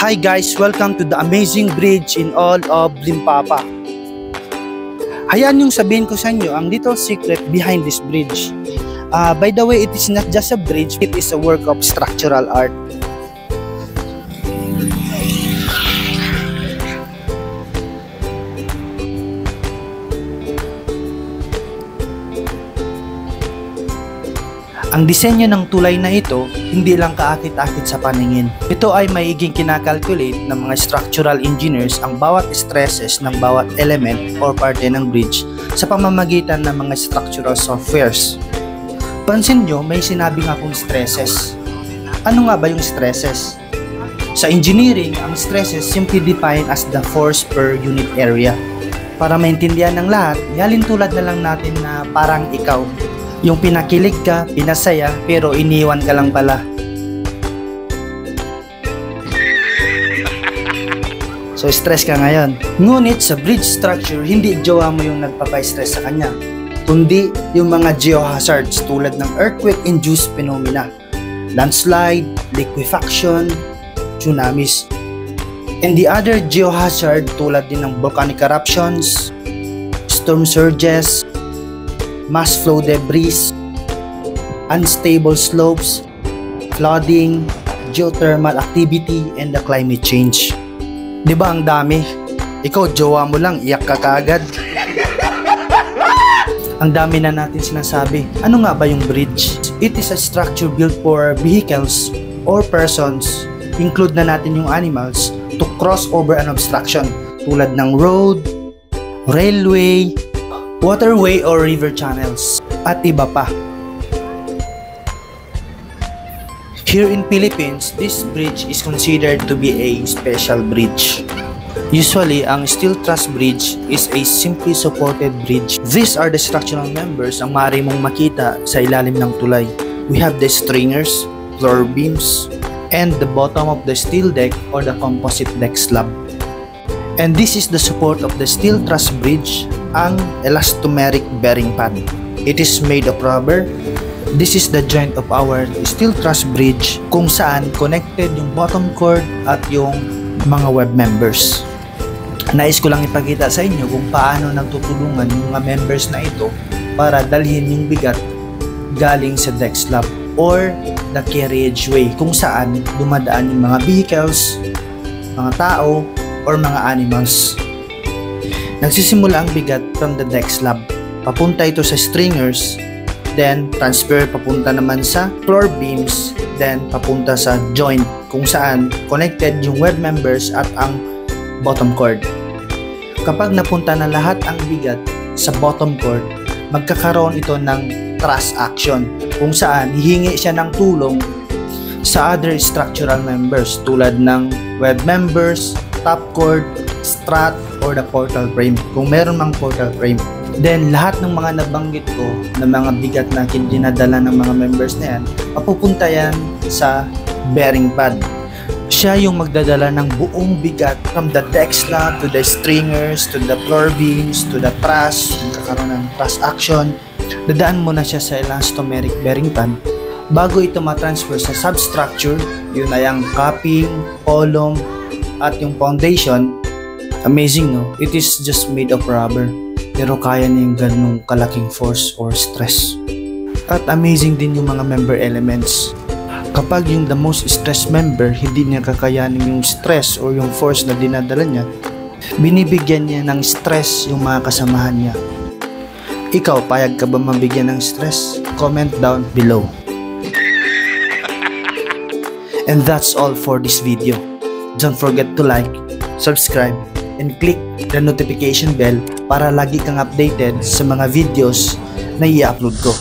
Hi guys, welcome to the amazing bridge in all of Limpapa. Hayaan yung sabihin ko sa inyo ang little secret behind this bridge. By the way, it is not just a bridge, it is a work of structural art. Ang disenyo ng tulay na ito, hindi lang kaakit-akit sa paningin. Ito ay maiging kinakalculate ng mga structural engineers ang bawat stresses ng bawat element or parte ng bridge sa pamamagitan ng mga structural softwares. Pansin nyo, may sinabi nga akong stresses. Ano nga ba yung stresses? Sa engineering, ang stresses simply defined as the force per unit area. Para maintindihan ng lahat, yalin tulad na lang natin na parang ikaw. Yung pinakilig ka, pinasaya, pero iniwan ka lang pala. So stress ka ngayon. Ngunit sa bridge structure, hindi jowa mo yung nagpapa-stress sa kanya, kundi yung mga geohazards tulad ng earthquake-induced phenomena, landslide, liquefaction, tsunamis, and the other geohazard tulad din ng volcanic eruptions, storm surges, mass flow debris, unstable slopes, flooding, geothermal activity, and the climate change. Diba ang dami? Ikaw, jowa mo lang, iyak ka kaagad. Ang dami na natin sinasabi. Ano nga ba yung bridge? It is a structure built for vehicles or persons, include na natin yung animals, to cross over an obstruction tulad ng road, railway, waterway or river channels, at iba pa. Here in Philippines, this bridge is considered to be a special bridge. Usually, ang steel truss bridge is a simply supported bridge. These are the structural members ang maaari mong makita sa ilalim ng tulay. We have the stringers, floor beams, and the bottom of the steel deck or the composite deck slab. And this is the support of the steel truss bridge, ang elastomeric bearing pad. It is made of rubber. This is the joint of our steel truss bridge kung saan connected yung bottom cord at yung mga web members. Nais ko lang ipakita sa inyo kung paano nagtutulungan yung mga members na ito para dalhin yung bigat galing sa deck slab or the carriageway kung saan dumadaan yung mga vehicles, mga tao, or mga animals. Nagsisimula ang bigat from the deck slab. Papunta ito sa stringers, then transfer papunta naman sa floor beams, then papunta sa joint kung saan connected yung web members at ang bottom cord. Kapag napunta na lahat ang bigat sa bottom cord, magkakaroon ito ng truss action kung saan hihingi siya ng tulong sa other structural members tulad ng web members, top cord, strut, or the portal frame kung meron mang portal frame. Then lahat ng mga nabanggit ko na mga bigat na dinadala ng mga members na yan, mapupunta yan sa bearing pad. Siya yung magdadala ng buong bigat from the deck slab to the stringers, to the floor beams, to the truss, magkakaroon ng truss action. Dadaan muna siya sa elastomeric bearing pad bago ito matransfer sa substructure, yun ay ang capping, column, at yung foundation. Amazing, no? It is just made of rubber, pero kaya niya yung ganung kalaking force or stress. At amazing din yung mga member elements. Kapag yung the most stressed member, hindi niya kakayanin yung stress or yung force na dinadala niya, binibigyan niya ng stress yung mga kasamahan niya. Ikaw, payag ka ba mabigyan ng stress? Comment down below. And that's all for this video. Don't forget to like, subscribe, and click the notification bell para lagi kang updated sa mga videos na i-upload ko.